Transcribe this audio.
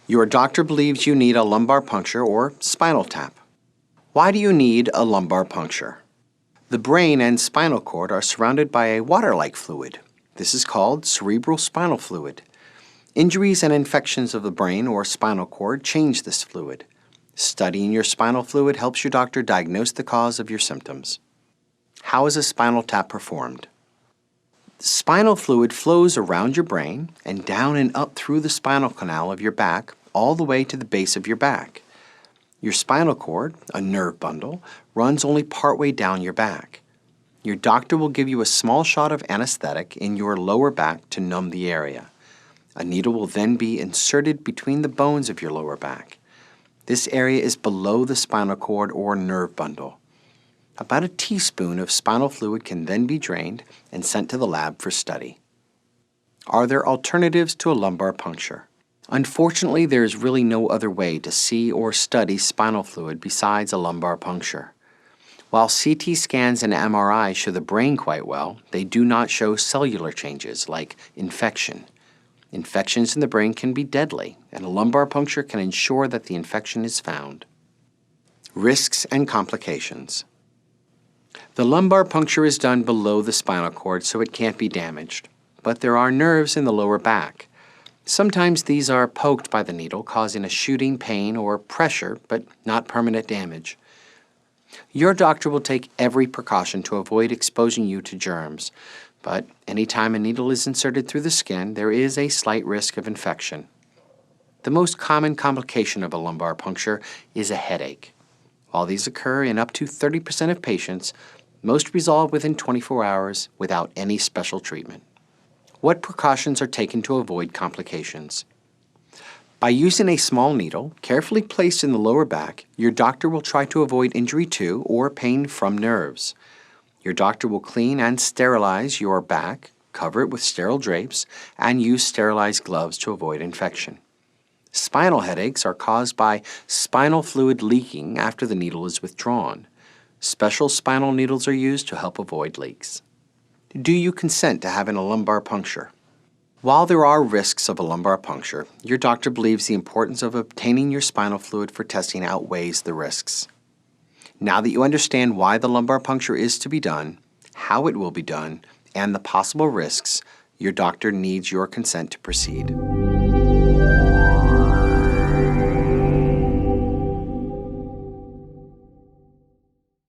Your doctor believes you need a lumbar puncture or spinal tap. Why do you need a lumbar puncture? The brain and spinal cord are surrounded by a water-like fluid. This is called cerebral spinal fluid. Injuries and infections of the brain or spinal cord change this fluid. Studying your spinal fluid helps your doctor diagnose the cause of your symptoms. How is a spinal tap performed? Spinal fluid flows around your brain and down and up through the spinal canal of your back all the way to the base of your back. Your spinal cord, a nerve bundle, runs only partway down your back. Your doctor will give you a small shot of anesthetic in your lower back to numb the area. A needle will then be inserted between the bones of your lower back. This area is below the spinal cord or nerve bundle. About a teaspoon of spinal fluid can then be drained and sent to the lab for study. Are there alternatives to a lumbar puncture? Unfortunately, there is really no other way to see or study spinal fluid besides a lumbar puncture. While CT scans and MRI show the brain quite well, they do not show cellular changes like infection. Infections in the brain can be deadly, and a lumbar puncture can ensure that the infection is found. Risks and complications. The lumbar puncture is done below the spinal cord so it can't be damaged, but there are nerves in the lower back. Sometimes these are poked by the needle, causing a shooting pain or pressure, but not permanent damage. Your doctor will take every precaution to avoid exposing you to germs, but anytime a needle is inserted through the skin, there is a slight risk of infection. The most common complication of a lumbar puncture is a headache. While these occur in up to 30% of patients, most resolve within 24 hours without any special treatment. What precautions are taken to avoid complications? By using a small needle carefully placed in the lower back, your doctor will try to avoid injury to or pain from nerves. Your doctor will clean and sterilize your back, cover it with sterile drapes, and use sterilized gloves to avoid infection. Spinal headaches are caused by spinal fluid leaking after the needle is withdrawn. Special spinal needles are used to help avoid leaks. Do you consent to having a lumbar puncture? While there are risks of a lumbar puncture, your doctor believes the importance of obtaining your spinal fluid for testing outweighs the risks. Now that you understand why the lumbar puncture is to be done, how it will be done, and the possible risks, your doctor needs your consent to proceed.